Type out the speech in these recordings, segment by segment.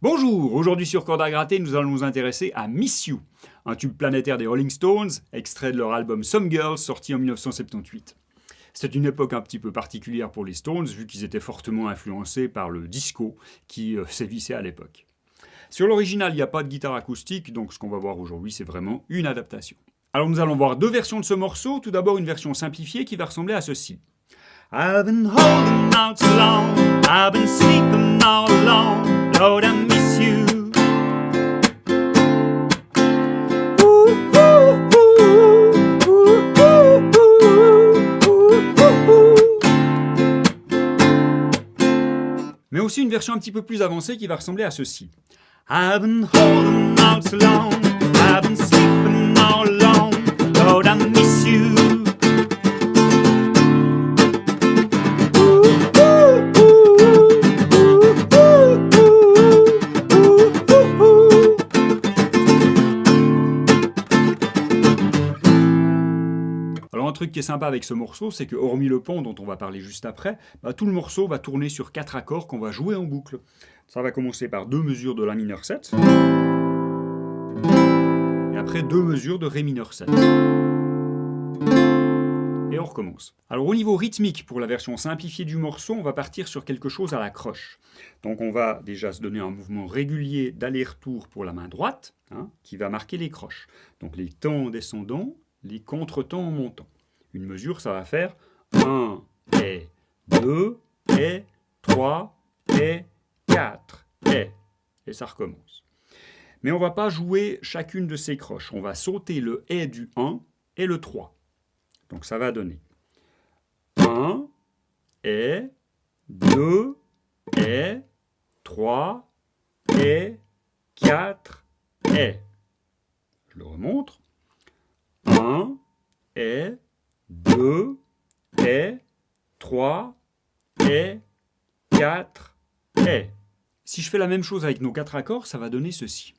Bonjour, aujourd'hui sur Cordes à gratter, nous allons nous intéresser à Miss You, un tube planétaire des Rolling Stones, extrait de leur album Some Girls, sorti en 1978. C'est une époque un petit peu particulière pour les Stones, vu qu'ils étaient fortement influencés par le disco qui sévissait à l'époque. Sur l'original, il n'y a pas de guitare acoustique, donc ce qu'on va voir aujourd'hui, c'est vraiment une adaptation. Alors nous allons voir deux versions de ce morceau, tout d'abord une version simplifiée qui va ressembler à ceci. I've been holding out so long, I've been sleeping all alone, Lord I miss you. Mais aussi une version un petit peu plus avancée qui va ressembler à ceci. I've been holding out so long, I've been sleeping all alone, Lord I miss you. Alors un truc qui est sympa avec ce morceau, c'est que hormis le pont dont on va parler juste après, tout le morceau va tourner sur 4 accords qu'on va jouer en boucle. Ça va commencer par 2 mesures de La mineur 7, et après 2 mesures de Ré mineur 7. Et on recommence. Alors au niveau rythmique, pour la version simplifiée du morceau, on va partir sur quelque chose à la croche. Donc on va déjà se donner un mouvement régulier d'aller-retour pour la main droite, qui va marquer les croches. Donc les temps en descendant, les contretemps en montant. Une mesure, ça va faire 1 et 2 et 3 et 4 et ça recommence. Mais on ne va pas jouer chacune de ces croches. On va sauter le et du 1 et le 3. Donc ça va donner 1 et 2 et 3 et 4 et. Je le remontre. 1 et 2 et 3 et 4 et. Si je fais la même chose avec nos 4 accords, ça va donner ceci.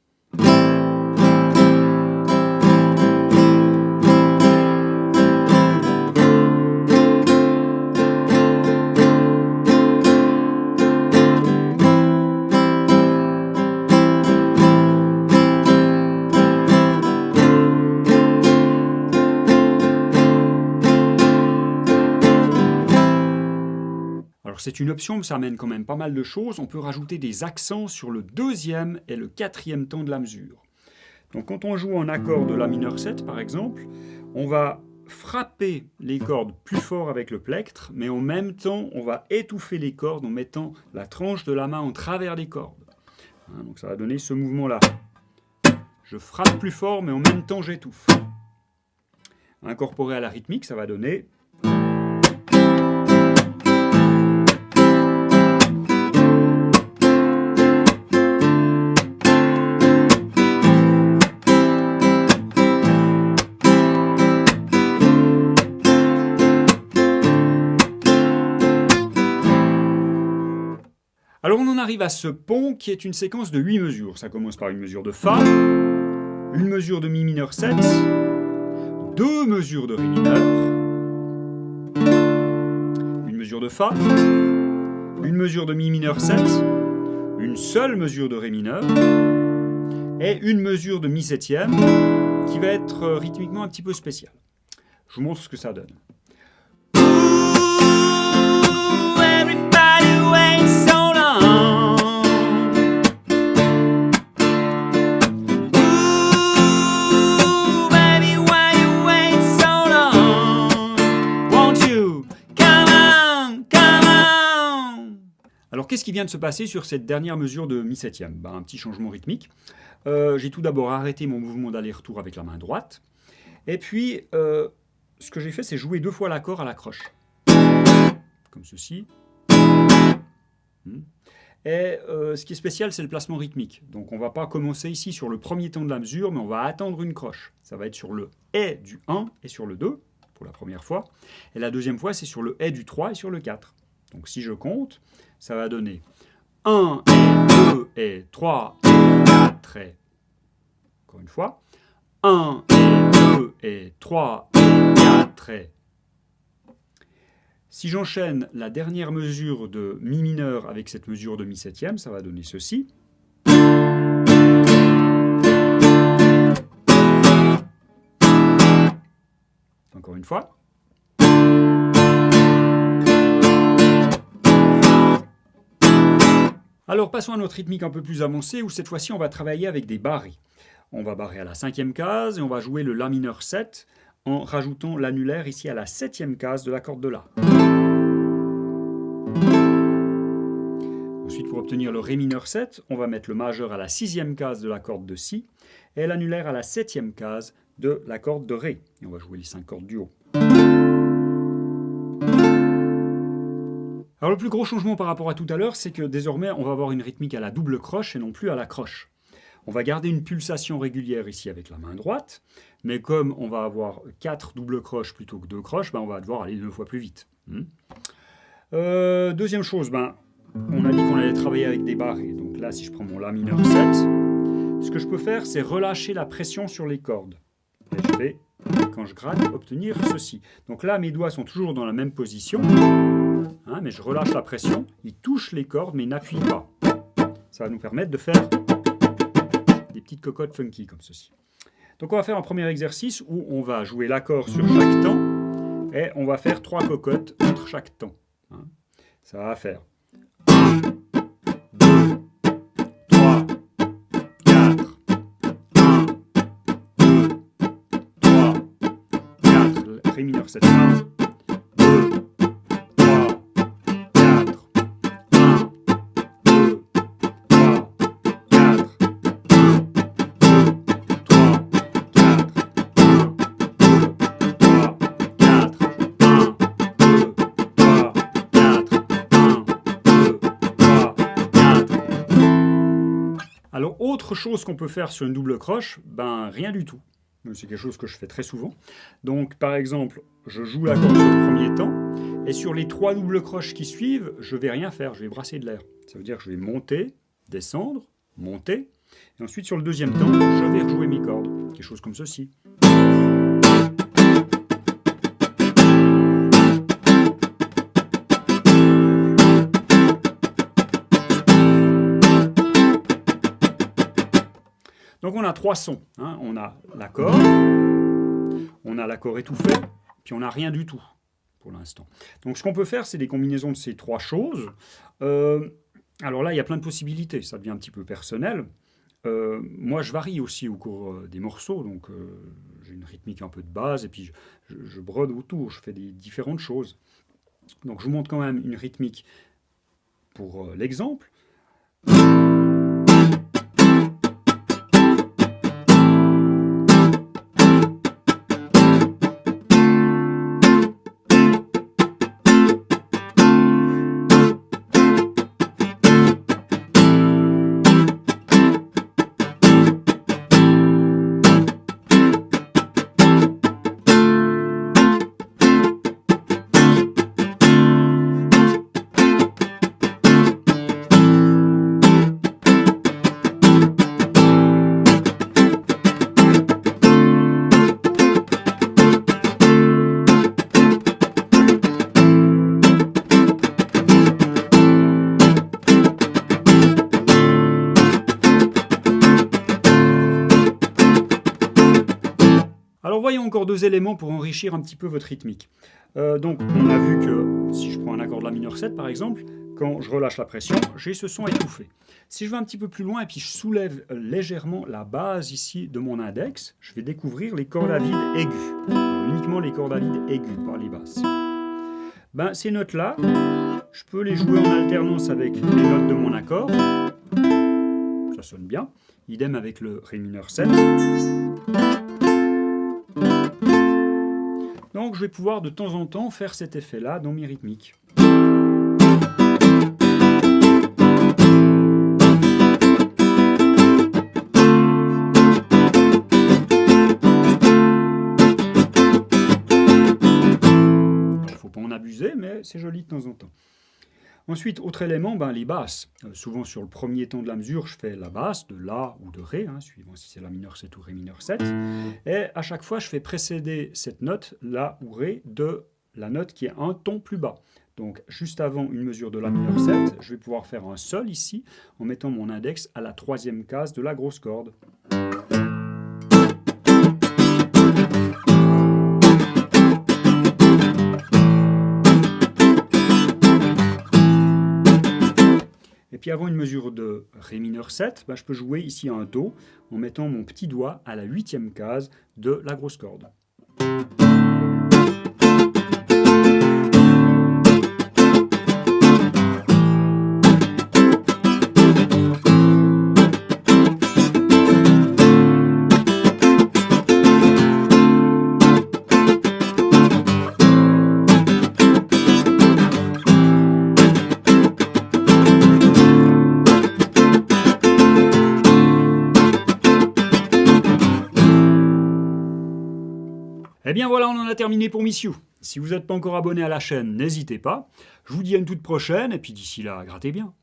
Alors c'est une option, mais ça amène quand même pas mal de choses. On peut rajouter des accents sur le deuxième et le quatrième temps de la mesure. Donc quand on joue un accord de La mineur 7 par exemple, on va frapper les cordes plus fort avec le plectre, mais en même temps on va étouffer les cordes en mettant la tranche de la main en travers des cordes. Donc ça va donner ce mouvement-là. Je frappe plus fort, mais en même temps j'étouffe. Incorporé à la rythmique, ça va donner... Alors on en arrive à ce pont qui est une séquence de 8 mesures. Ça commence par une mesure de Fa, une mesure de Mi mineur 7, 2 mesures de Ré mineur, une mesure de Fa, une mesure de Mi mineur 7, une seule mesure de Ré mineur et une mesure de Mi septième qui va être rythmiquement un petit peu spéciale. Je vous montre ce que ça donne. Alors qu'est-ce qui vient de se passer sur cette dernière mesure de Mi septième ? Un petit changement rythmique. J'ai tout d'abord arrêté mon mouvement d'aller-retour avec la main droite. Et puis, ce que j'ai fait, c'est jouer 2 fois l'accord à la croche. Comme ceci. Et ce qui est spécial, c'est le placement rythmique. Donc on ne va pas commencer ici sur le premier temps de la mesure, mais on va attendre une croche. Ça va être sur le et du 1 et sur le 2, pour la première fois. Et la deuxième fois, c'est sur le et du 3 et sur le 4. Donc si je compte, ça va donner 1 et 2 et 3 et 4 et... Encore une fois. 1 et 2 et 3 et 4 et... Si j'enchaîne la dernière mesure de Mi mineur avec cette mesure de Mi septième, ça va donner ceci. Encore une fois. Alors passons à notre rythmique un peu plus avancée où cette fois-ci on va travailler avec des barrés. On va barrer à la 5e case et on va jouer le La mineur 7 en rajoutant l'annulaire ici à la 7e case de la corde de La. Ensuite, pour obtenir le Ré mineur 7, on va mettre le majeur à la 6e case de la corde de Si et l'annulaire à la 7e case de la corde de Ré. Et on va jouer les 5 cordes du haut. Alors le plus gros changement par rapport à tout à l'heure, c'est que désormais on va avoir une rythmique à la double croche et non plus à la croche. On va garder une pulsation régulière ici avec la main droite, mais comme on va avoir 4 doubles croches plutôt que 2 croches, on va devoir aller 2 fois plus vite. Deuxième chose, on a dit qu'on allait travailler avec des barrés. Donc là, si je prends mon La mineur 7, ce que je peux faire, c'est relâcher la pression sur les cordes. Et je vais, quand je gratte, obtenir ceci. Donc là, mes doigts sont toujours dans la même position, mais je relâche la pression, ils touchent les cordes, mais ils n'appuient pas. Ça va nous permettre de faire des petites cocottes funky comme ceci. Donc on va faire un premier exercice où on va jouer l'accord sur chaque temps et on va faire 3 cocottes entre chaque temps. Ça va faire 1, 2, 3, 4, 1, 2, 3, 4, Ré mineur 7, 1, 2, 3, 4, 1, 2, 3, 4, 1, 2, 3, 4, 1, 2, 3, 4, 1, 2, 3, 4. Alors, autre chose qu'on peut faire sur une double croche, rien du tout. C'est quelque chose que je fais très souvent. Donc, par exemple, je joue l'accord sur le premier temps, et sur les 3 doubles croches qui suivent, je ne vais rien faire, je vais brasser de l'air. Ça veut dire que je vais monter, descendre, monter, et ensuite sur le deuxième temps, je vais rejouer mes cordes. Quelque chose comme ceci. Donc on a 3 sons. On a l'accord, on a l'accord étouffé, puis on n'a rien du tout pour l'instant. Donc ce qu'on peut faire, c'est des combinaisons de ces 3 choses. Alors là, il y a plein de possibilités, ça devient un petit peu personnel. Moi, je varie aussi au cours des morceaux, donc j'ai une rythmique un peu de base, et puis je brode autour, je fais des différentes choses. Donc je vous montre quand même une rythmique pour l'exemple. Alors voyons encore 2 éléments pour enrichir un petit peu votre rythmique. Donc on a vu que si je prends un accord de La mineur 7 par exemple, quand je relâche la pression, j'ai ce son étouffé. Si je vais un petit peu plus loin et puis je soulève légèrement la base ici de mon index, je vais découvrir les cordes à vide aiguës. Alors, uniquement les cordes à vide aiguës, pas les basses. Ces notes-là, je peux les jouer en alternance avec les notes de mon accord. Ça sonne bien. Idem avec le Ré mineur 7. Donc je vais pouvoir de temps en temps faire cet effet-là dans mes rythmiques. Il ne faut pas en abuser, mais c'est joli de temps en temps. Ensuite, autre élément, les basses. Souvent sur le premier temps de la mesure, je fais la basse de La ou de Ré, suivant si c'est La mineur 7 ou Ré mineur 7. Et à chaque fois, je fais précéder cette note, La ou Ré, de la note qui est un ton plus bas. Donc juste avant une mesure de La mineur 7, je vais pouvoir faire un Sol ici, en mettant mon index à la 3e case de la grosse corde. Et puis avant une mesure de Ré mineur 7, je peux jouer ici un Do en mettant mon petit doigt à la 8e case de la grosse corde. Eh bien voilà, on en a terminé pour Miss You. Si vous n'êtes pas encore abonné à la chaîne, n'hésitez pas. Je vous dis à une toute prochaine, et puis d'ici là, grattez bien.